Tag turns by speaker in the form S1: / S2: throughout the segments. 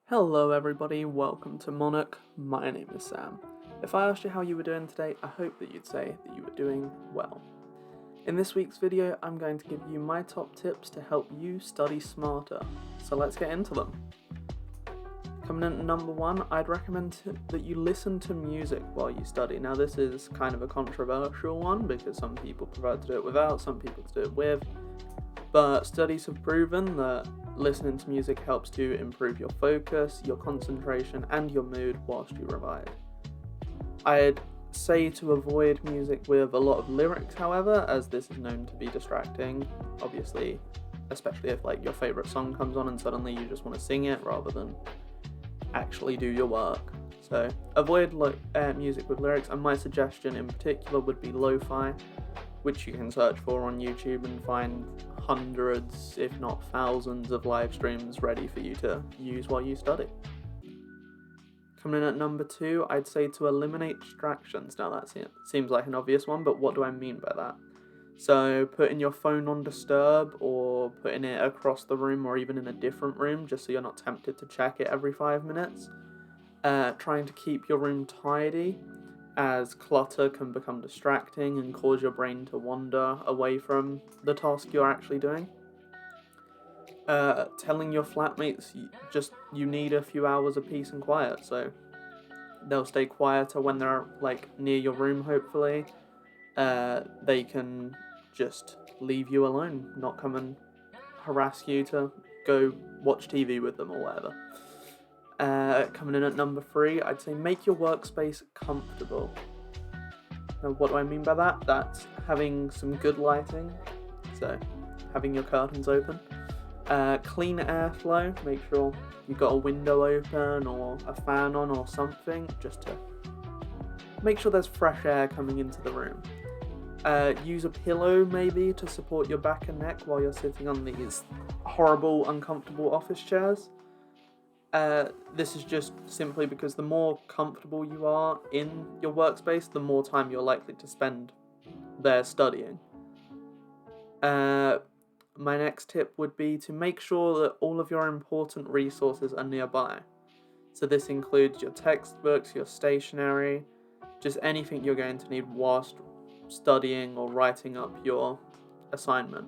S1: Hello everybody, welcome to Monarch. My name is Sam. If I asked you how you were doing today, I hope that you'd say that you were doing well. In this week's video, I'm going to give you my top tips to help you study smarter. So let's get into them. Coming in at number 1, I'd recommend that you listen to music while you study. Now this is kind of a controversial one because some people prefer to do it without, some people to do it with. But studies have proven that listening to music helps to improve your focus, your concentration, and your mood whilst you revise. I'd say to avoid music with a lot of lyrics, however, as this is known to be distracting, obviously, especially if your favourite song comes on and suddenly you just want to sing it rather than actually do your work. So avoid music with lyrics, and my suggestion in particular would be lo-fi, which you can search for on YouTube and find hundreds, if not thousands, of live streams ready for you to use while you study. Coming in at number 2, I'd say to eliminate distractions. Now that seems like an obvious one, but what do I mean by that? So putting your phone on disturb, or putting it across the room, or even in a different room, just so you're not tempted to check it every 5 minutes. Trying to keep your room tidy, as clutter can become distracting and cause your brain to wander away from the task you're actually doing. Telling your flatmates you need a few hours of peace and quiet, so they'll stay quieter when they're near your room, hopefully. They can just leave you alone, not come and harass you to go watch TV with them or whatever. Coming in at number 3, I'd say make your workspace comfortable. Now, what do I mean by that? That's having some good lighting, so having your curtains open. Clean airflow, make sure you've got a window open or a fan on or something, just to make sure there's fresh air coming into the room. Use a pillow maybe to support your back and neck while you're sitting on these horrible, uncomfortable office chairs. This is just simply because the more comfortable you are in your workspace, the more time you're likely to spend there studying. My next tip would be to make sure that all of your important resources are nearby. So this includes your textbooks, your stationery, just anything you're going to need whilst studying or writing up your assignment.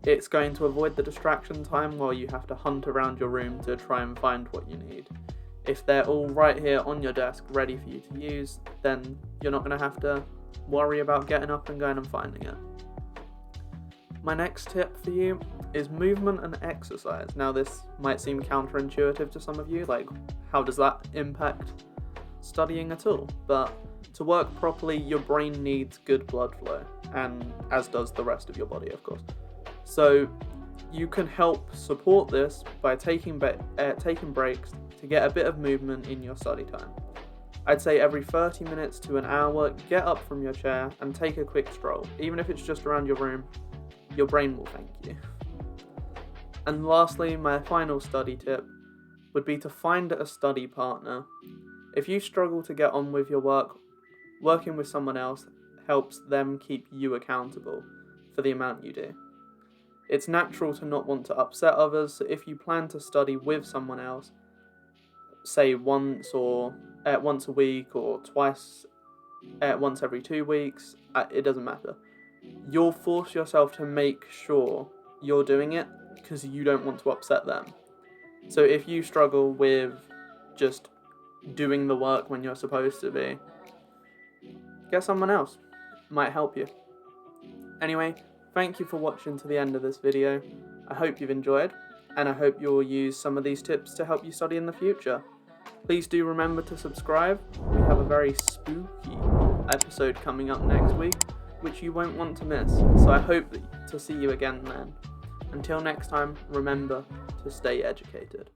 S1: It's going to avoid the distraction time while you have to hunt around your room to try and find what you need. If they're all right here on your desk ready for you to use, then you're not going to have to worry about getting up and going and finding it. My next tip for you is movement and exercise. Now this might seem counterintuitive to some of you, how does that impact studying at all? But to work properly, your brain needs good blood flow, and as does the rest of your body, of course. So you can help support this by taking breaks to get a bit of movement in your study time. I'd say every 30 minutes to an hour, get up from your chair and take a quick stroll. Even if it's just around your room, your brain will thank you. And lastly, my final study tip would be to find a study partner. If you struggle to get on with your work, working with someone else helps them keep you accountable for the amount you do. It's natural to not want to upset others, so if you plan to study with someone else, say once a week or twice, once every 2 weeks, it doesn't matter. You'll force yourself to make sure you're doing it because you don't want to upset them. So if you struggle with just doing the work when you're supposed to be, get someone else. It might help you. Anyway, thank you for watching to the end of this video. I hope you've enjoyed, and I hope you'll use some of these tips to help you study in the future. Please do remember to subscribe. We have a very spooky episode coming up next week, which you won't want to miss, so I hope to see you again then. Until next time, remember to stay educated.